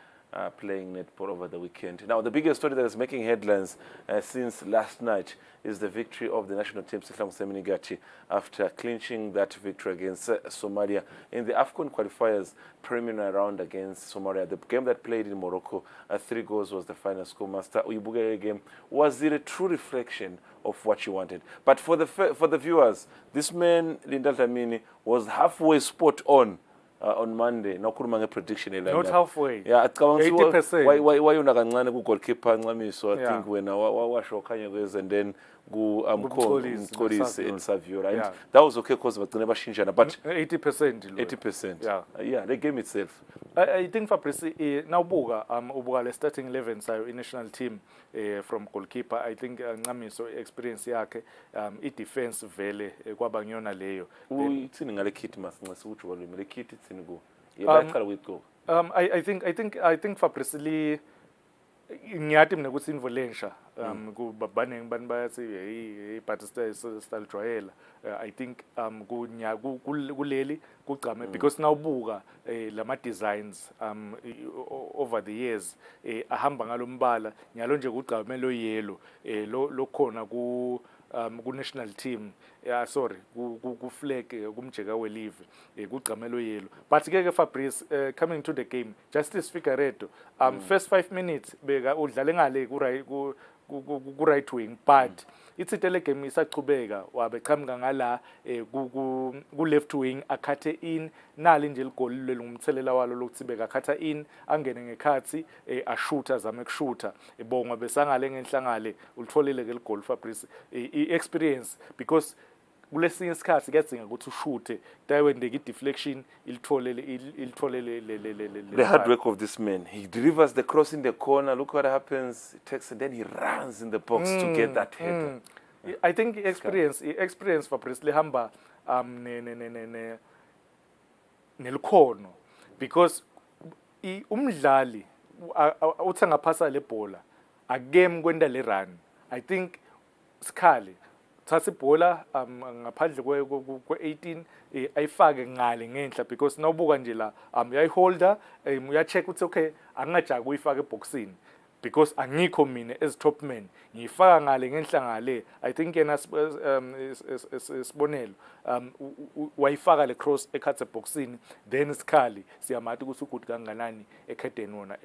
playing netball over the weekend. Now, the biggest story that is making headlines since last night is the victory of the national team, Sihlangu Seminigati, after clinching that victory against Somalia in the AFCON qualifiers preliminary round against Somalia. The game that played in Morocco, 3 goals was the final score. Master Uyibukele game, was it a true reflection of what you wanted? But for the viewers, this man, Linda Dlamini, was halfway spot on Monday. Nakhuluma prediction not halfway. Yeah, 80%. Why you nakancane ku goalkeeper Ncami, so I think when washo khanya kwez and then ku Mkolisi in Savio, right? Yeah. That was okay because bagcine bashinjana but 80%. 80%. Yeah, the game itself. I think Fabrice nawubuka ubuka le starting 11 sayo national team from goalkeeper I think Ncami so experience yakhe i-defense vele kwaba ngiyona leyo uyithini ngale kit masinqase ukuthi walwimi le kit ithini ku yebaqala with go I think Fabrice ngiyati mina ukuthi involensha kubabanenge bani bayathi hey but style trial I think kuleli kucame because nawubuka lama designs over the years ahamba ngalombala nyalo nje kucame lo yellow lokhona ku national team ku flag kumjeka welive kucamelo yellow but ke Fabrice coming to the game Justice Figueiredo first 5 minutes beka udlale ngale ku right wing but ithitele game isachubeka wabeqhamuka ngala ku left wing akhathe in nali nje ligoli lelungumthelela walo lokuthi beka khatha in angene ngekhathi ashuta zame kushuta ebonga besangale ngenhlangale ulitholile ke ligoli Fabrice experience because kulesinye isikhathi kuyadzinga ukuthi ushute dayewendeka i-deflection ilithole the hard work of this man. He delivers the cross in the corner. Look what happens. He takes and then he runs in the box to get that header. I think experience Fabrice lihamba nelikhono because umdlali uthi ngaphasa le bhola a game kwenda le run I think Skhali thatha ibhola ngaphandle kwe-18 ayifake ngale ngenhla because nawubuka nje la uyayiholder uyacheck ukuthi okay angingajaki uyifaka eboxini because angikho mina as top man ngifaka ngale ngenhlangale I think yena sibonelo wayifaka le cross ekhathe boxini then isikhali siyamathi ukuthi ugood kanganani ekhedeni wona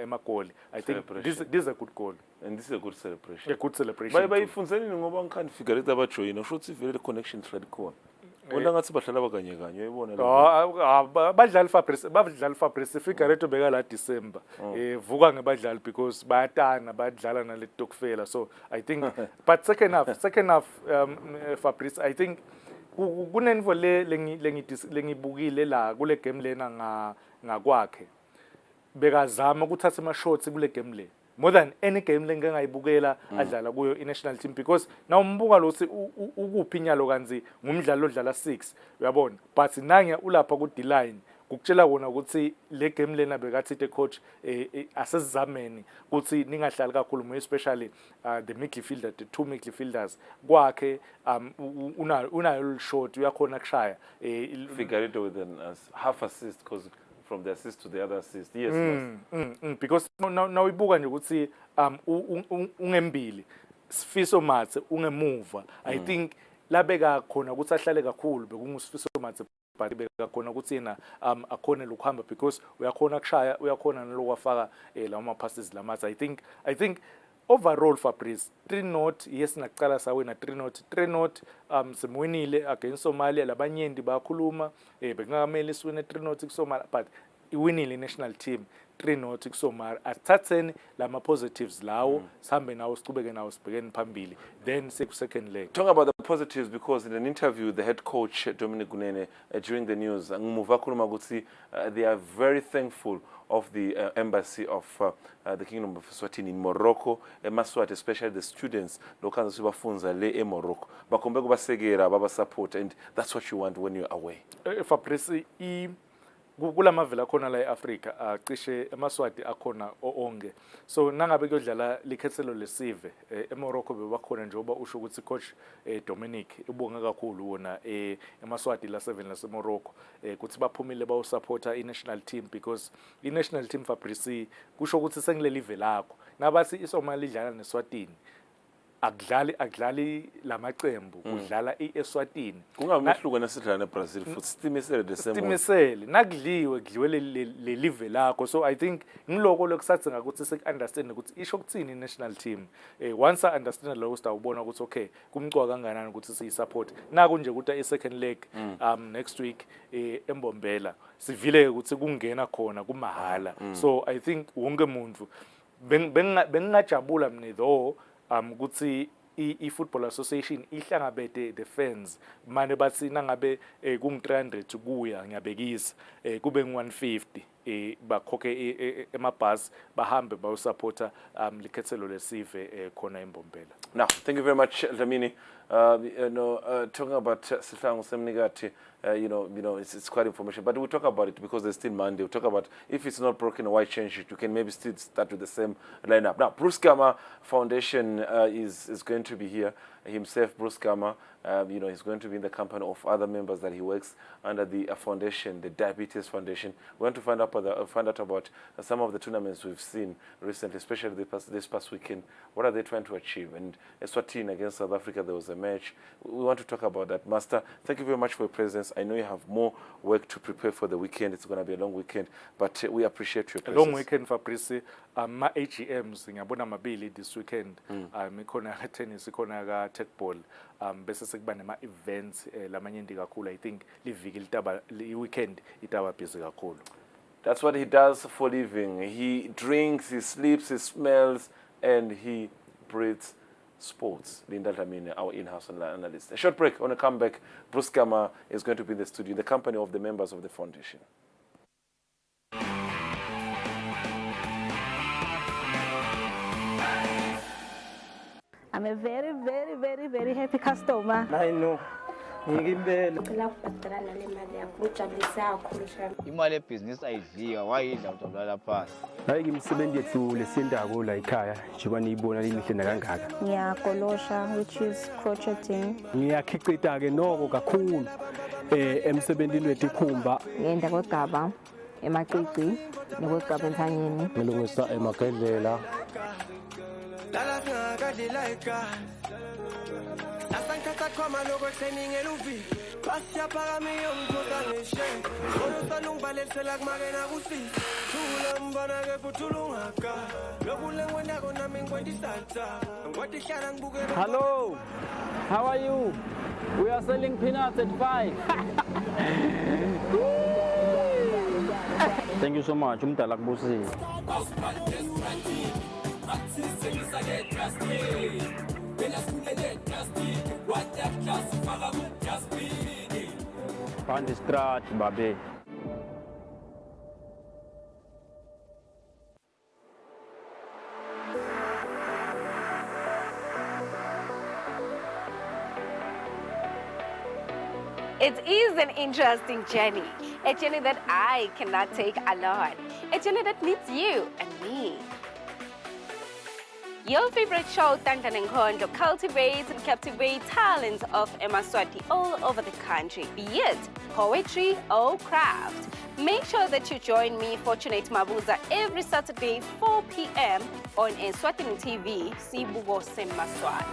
emagoli I think this is a good goal and this is a good celebration. A good celebration bayifundzeni ngoba ngikhani figure abajoyina usho ukuthi vele connection thread khona wona ngathi bahlala bakanye kanye uyibona la badlali Fabrice Figueiredo beka la December vuka ngebadlali because bayatana badlala nale Tokfela so I think but second half Fabrice I think kunenvo lengibukile la kule game lena ngakwakhe bekazama ukuthatha ama shots kule game le more than any game lengangayibukela adlala kuyo i-national team because now umbuka lo ukuphi inyalo kanzi ngumdlalo odlala 6 uyabona but nange ulapha ku D-line kukutshela wona ukuthi le game lena bekathi the coach asesizameni ukuthi ningahlali kakhulu especially the midfielder the two midfielders kwakhe unayo shot uyakhona kushaya Figueiredo with an half assist because from the assist to the other assist yes because now ibuka nje ukuthi ungembili Sifiso Mathe ungemuva I think labeka khona ukuthi ahlale kakhulu bekungusifiso Mathe but beka khona ukuthi yena akhona lokuhamba because uyakhona kushaya uyakhona nalokwafaka lama passes lamathe I think overall Fabrice 3-0 yes naqala sawena 3-0 simwinile against Somalia labanyendi bayakhuluma bekungamele siwine 3-0 kuSomalia but iwinile national team 3-0 kuSomalia athatheni lama positives lawo sihambe nawo siqhubeke nawo sibhekeni phambili then second leg. Talking about the positives because in an interview the head coach Dominic Gunene during the news ngimuva khuluma ukuthi they are very thankful of the embassy of the Kingdom of Eswatini in Morocco, Maswati, especially the students, local sibafunza le Morocco. Bakombe kubasekera, baba support, and that's what you want when you're away. Fabrice, kula mavela khona la eAfrica cishe eMaswati akhona onke so nangabe kuyodlala likhethelo lesive eMorocco bebakhona njengoba usho ukuthi coach Dominic ubonga kakhulu wona eMaswati la 7 la eMorocco ukuthi baphumile bawo supporta i-national team because i-national team Fabrice kusho ukuthi sengile live lakho nabathi iSomalia idlala neSwatini akudlali lamaqembu kudlala iEswatini kungamehluko nasidlala neBrazil futhi sitimisele the same sitimisele nakudliwe le live lakho so I think ngiloko lokusathi ngakuthi sik-understand ukuthi isho ukuthini i-national team once I understand lokho sitawubona ukuthi okay kumcwa kanganani ukuthi siyi-support naku nje ukuthi i-second leg next week eMbombela sivile ukuthi kungena khona kumahala so I think wonke umuntu bengingajabula mina though ukuthi i-Football Association ihlangabede the fans manje bathi nangabe kung300 kuya ngiyabekisa kube ngu150 bakhokhe emabhasi bahambe bayosupporta likhethelo lesive khona eMbombela. Now thank you very much Dlamini. Talking about Sihlangu Semnigati, it's quite information, but we'll talk about it because there's still Monday. We'll talk about if it's not broken, why change it? You can maybe still start with the same lineup. Now, Bruce Gama Foundation is going to be here himself. Bruce Gama, he's going to be in the company of other members that he works under the foundation, the Diabetes Foundation. We want to find out about some of the tournaments we've seen recently, especially this past weekend. What are they trying to achieve? And Eswatini against South Africa, there was a match. We want to talk about that. Master, thank you very much for your presence. I know you have more work to prepare for the weekend. It's going to be a long weekend, but we appreciate your presence. A long weekend, Fabrice. Ma AGMs ngiyabona mabili this weekend. Ikhona tennis, ikhona techball. Bese sekuba nema events lamanyenti kakhulu. I think liviki litaba weekend itaba busy kakhulu. That's what he does for a living. He drinks, he sleeps, he smells, and he breathes sports. Linda Dlamini, our in-house analyst. A short break. On a comeback, Bruce Gama is going to be in the studio in the company of the members of the foundation. I'm a very, very, very, very happy customer. I know. Imali ebhizinisi ayivika wayidla udabula phansi. Hayi ngimsebenzi yethu lesindako la ekhaya njengoba niyibona limihle nakangaka. Ngiyagolosha which is crocheting. Ngiyakhicita ke noko kakhulu emsebenzini wethu ikhumba. Ngenda kwegaba emaqiqi ne-World Cup entsanyeni. ngilungisa emagedlela. Hello, how are you? We are selling peanuts at 5. Thank you so much. Umdala kubusile. Pandi scratch, babe. It is an interesting journey, a journey that I cannot take alone, a journey that needs you and me. Your favorite show, Tantan and Kondo, cultivates and captivates talents of Eswatini all over the country, be it poetry or craft. Make sure that you join me, Fortunate Mabuza, every Saturday, 4 p.m. on Eswatini TV, Sibugo Semaswati.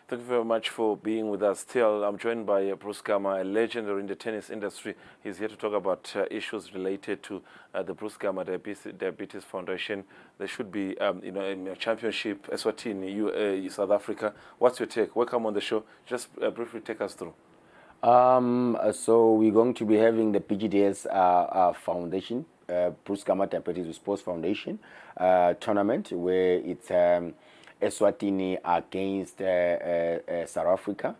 Thank you very much for being with us. Still, I'm joined by Bruce Gama, a legend in the tennis industry. He's here to talk about issues related to the Bruce Gama Diabetes Foundation. There should be, a championship, Eswatini, South Africa. What's your take? Welcome on the show. Just briefly take us through. So we're going to be having the PGDS Foundation, Bruce Gama Diabetes Sports Foundation tournament, where it's Eswatini against South Africa.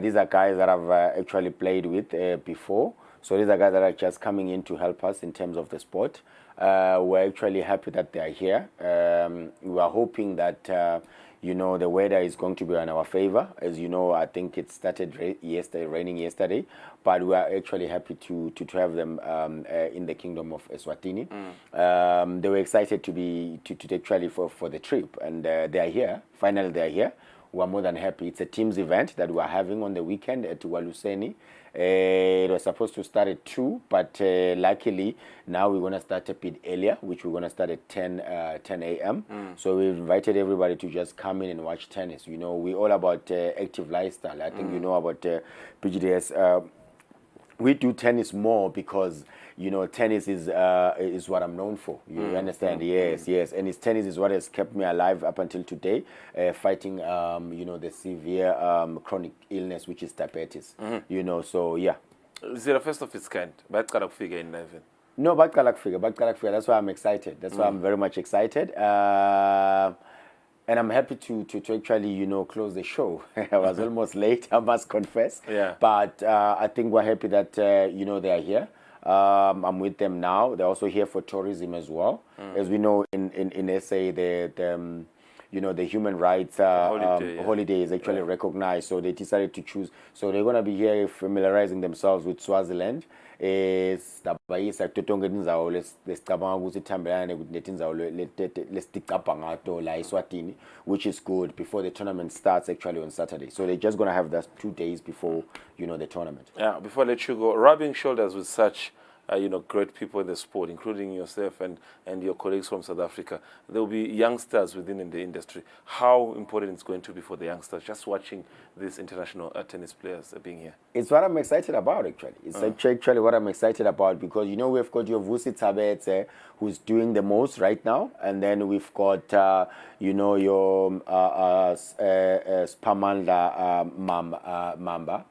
These are guys that I've actually played with before. So these are guys that are just coming in to help us in terms of the sport. We're actually happy that they are here. We are hoping that, the weather is going to be in our favor. As you know, I think it started raining yesterday. But we are actually happy to have them in the kingdom of Eswatini. They were excited to actually for the trip, and they are here. Finally, they are here. We are more than happy. It's a team's event that we are having on the weekend at Waluseni. It was supposed to start at 2, but luckily now we're going to start a bit earlier, which we're going to start at 10 a.m. So we invited everybody to just come in and watch tennis. We're all about active lifestyle. I think you know about PGDS. We do tennis more because tennis is what I'm known for. You understand? Yes. And tennis is what has kept me alive up until today, fighting the severe chronic illness, which is diabetes. So yeah. Is it a first of its kind? Baqala kufika in 11. No, baqala kufika. That's why I'm excited. That's why I'm very much excited. And I'm happy to actually, close the show. I was almost late, I must confess. Yeah. But I think we're happy that, they are here. I'm with them now. They're also here for tourism as well. As we know, in SA, the human rights holiday is actually recognized. So they decided to choose. So they're going to be here familiarizing themselves with Swaziland. Which is good before the tournament starts actually on Saturday. So they're just going to have that 2 days before, the tournament. Yeah, before I let you go, rubbing shoulders with such great people in the sport, including yourself and your colleagues from South Africa. There will be youngsters within the industry. How important it's going to be for the youngsters just watching these international tennis players being here? It's what I'm excited about, actually. It's actually what I'm excited about because, we've got your Vusi Tabete, who's doing the most right now. And then we've got, your Spamanda Mamba.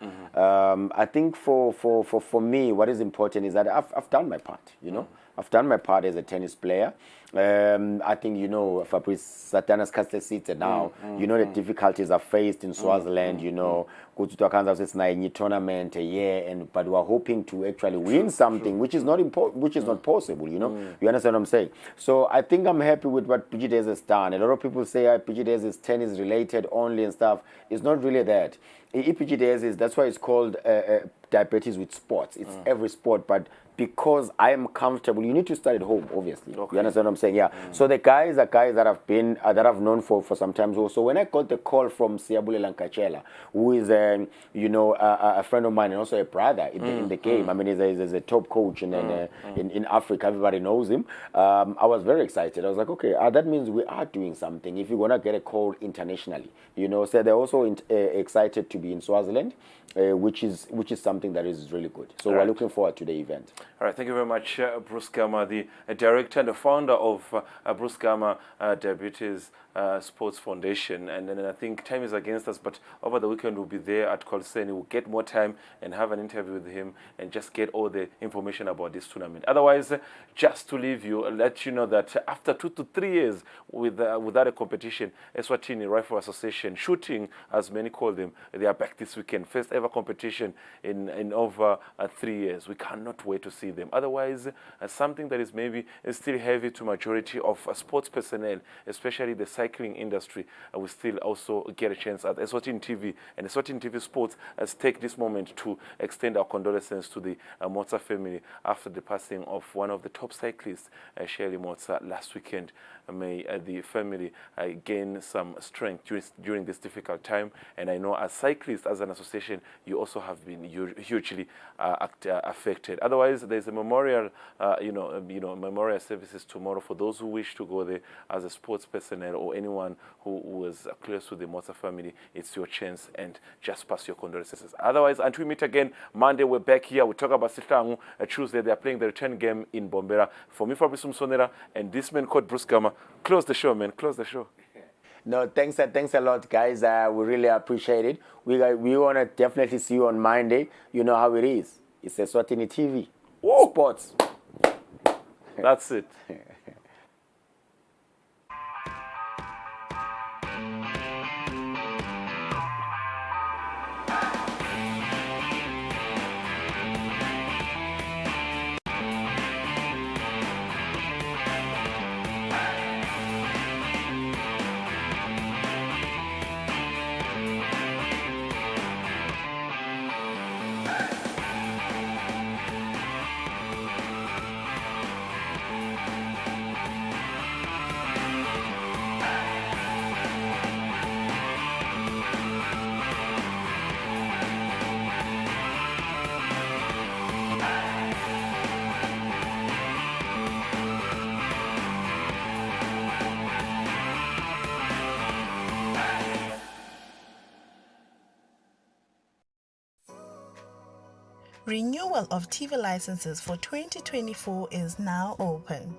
I think for me, what is important is that I've done my part, I've done my part as a tennis player. I think, Fabrice Satanas Castlecita now, the difficulties are faced in Swaziland, ukuthi twakhanza ukuthi sinayo tournament but we're hoping to actually win something, which is not possible, you know. You understand what I'm saying? So I think I'm happy with what PGDS has done. A lot of people say PGDS is tennis related only and stuff. It's not really that. PGDS is, that's why it's called diabetes with sports. It's every sport, but because I am comfortable, you need to start at home, obviously. Okay. You understand what I'm saying? Yeah. So the guys are guys that have been that I've known for some time. So when I got the call from Siabule Lankachela, who is a friend of mine and also a brother in the game. I mean, he's a top coach in Africa. Everybody knows him. I was very excited. I was like, okay, that means we are doing something. If you're gonna get a call internationally, you know. So they're also excited to be in Swaziland, which is something that is really good. So we're looking forward to the event. All right, thank you very much, Bruce Gama, the director and the founder of Bruce Gama Diabetes Sports Foundation. And then I think time is against us, but over the weekend we'll be there at Kolseni. We'll get more time and have an interview with him and just get all the information about this tournament. Otherwise, just to leave you, let you know that after 2 to 3 years without a competition, Eswatini Rifle Association, shooting as many call them, they are back this weekend. First ever competition in over 3 years. We cannot wait to see them. Otherwise, something that is maybe still heavy to majority of sports personnel, especially the cycling industry, we still also get a chance at Eswatini TV. And Eswatini TV Sports take this moment to extend our condolences to the Motsa family after the passing of one of the top cyclists, Shirley Motsa, last weekend. May the family gain some strength during this difficult time. And I know as cyclists, as an association, you also have been hugely affected. Otherwise, there's a memorial, memorial services tomorrow for those who wish to go there as a sports personnel or anyone who was close to the Motsa family. It's your chance, and just pass your condolences. Otherwise, until we meet again Monday, we're back here. We talk about Sihlangu. Tuesday, they are playing the return game in Bombera. For me, Fabrice Msonera, and this man called Bruce Gama. Close the show, man. Close the show. No, thanks a lot, guys. We really appreciate it. We want to definitely see you on Monday. You know how it is. It's Eswatini TV. Whoa. Sports. That's it. Renewal of TV licenses for 2024 is now open.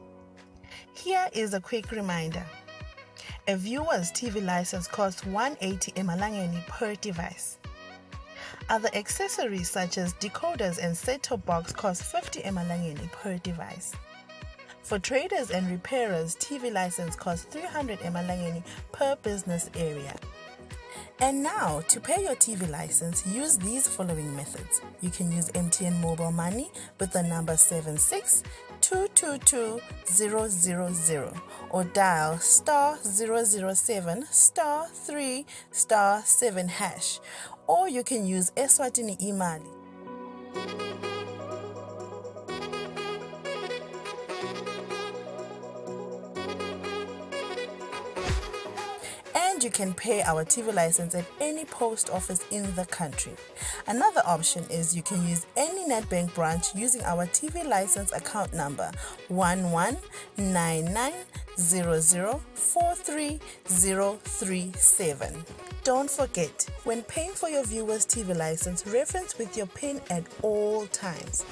Here is a quick reminder. A viewer's TV license costs 180 emalangeni per device. Other accessories such as decoders and set-top box cost 50 emalangeni per device. For traders and repairers, TV license costs 300 emalangeni per business area. And now, to pay your TV license, use these following methods. You can use MTN Mobile Money with the number 762222000 or dial *007 *3 *7#, or you can use Eswatini Imali. You can pay our TV license at any post office in the country. Another option is you can use any Nedbank branch using our TV license account number 119900430037. Don't forget, when paying for your viewer's TV license, reference with your PIN at all times.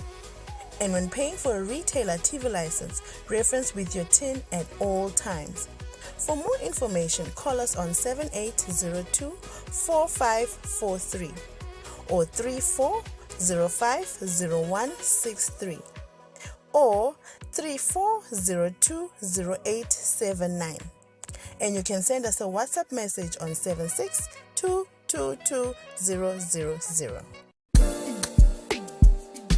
And when paying for a retailer TV license, reference with your TIN at all times. For more information, call us on 7802-4543 or 34050163 or 34020879. And you can send us a WhatsApp message on 76222 22000.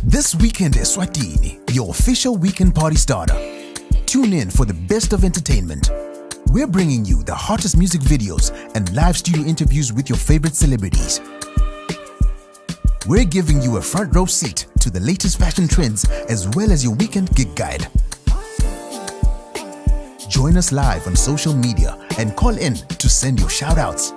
This weekend is Eswatini, your official weekend party starter. Tune in for the best of entertainment. We're bringing you the hottest music videos and live studio interviews with your favorite celebrities. We're giving you a front row seat to the latest fashion trends as well as your weekend gig guide. Join us live on social media and call in to send your shout outs.